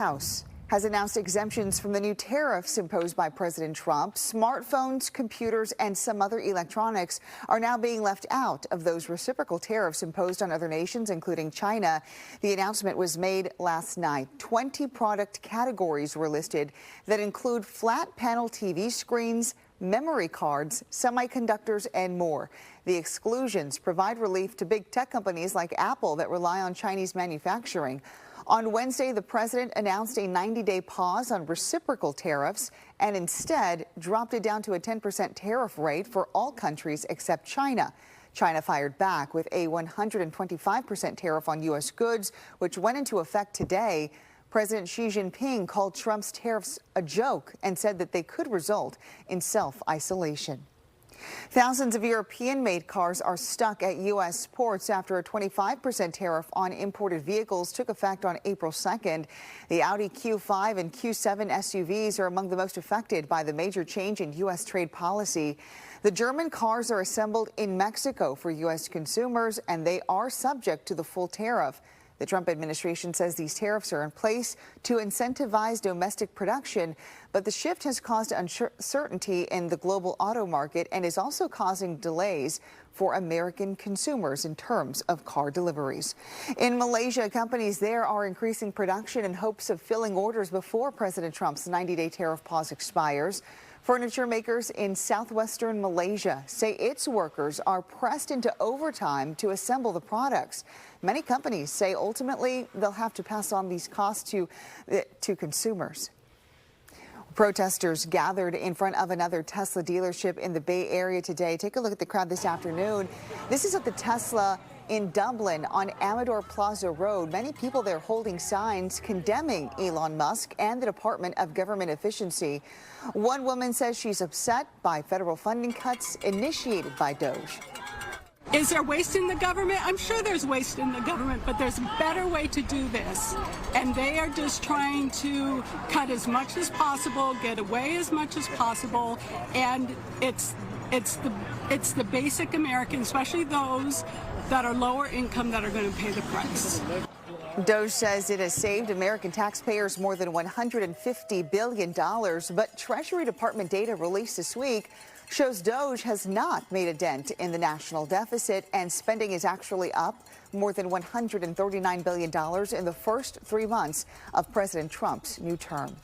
House has announced exemptions from the new tariffs imposed by President Trump. Smartphones, computers, and some other electronics are now being left out of those reciprocal tariffs imposed on other nations, including China. The announcement was made last night. 20 product categories were listed that include flat panel TV screens, memory cards, semiconductors, and more. The exclusions provide relief to big tech companies like Apple that rely on Chinese manufacturing. On Wednesday, the president announced a 90-day pause on reciprocal tariffs and instead dropped it down to a 10% tariff rate for all countries except China. China fired back with a 125% tariff on U.S. goods, which went into effect today. President Xi Jinping called Trump's tariffs a joke and said that they could result in self-isolation. Thousands of European-made cars are stuck at U.S. ports after a 25% tariff on imported vehicles took effect on April 2nd. The Audi Q5 and Q7 SUVs are among the most affected by the major change in U.S. trade policy. The German cars are assembled in Mexico for U.S. consumers, and they are subject to the full tariff. The Trump administration says these tariffs are in place to incentivize domestic production, but the shift has caused uncertainty in the global auto market and is also causing delays for American consumers in terms of car deliveries. In Malaysia, companies there are increasing production in hopes of filling orders before President Trump's 90-day tariff pause expires. Furniture makers in southwestern Malaysia say its workers are pressed into overtime to assemble the products. Many companies say ultimately they'll have to pass on these costs to consumers. Protesters gathered in front of another Tesla dealership in the Bay Area today. Take a look at the crowd this afternoon. This is at the Tesla in Dublin on Amador Plaza Road. Many people there holding signs condemning Elon Musk and the Department of Government Efficiency. One woman says she's upset by federal funding cuts initiated by DOGE. Is there waste in the government? I'm sure there's waste in the government, but there's a better way to do this. And they are just trying to cut as much as possible, get away as much as possible. And it's the basic Americans, especially those that are lower income, that are going to pay the price. DOGE says it has saved American taxpayers more than $150 billion, but Treasury Department data released this week shows DOGE has not made a dent in the national deficit, and spending is actually up more than $139 billion in the first 3 months of President Trump's new term.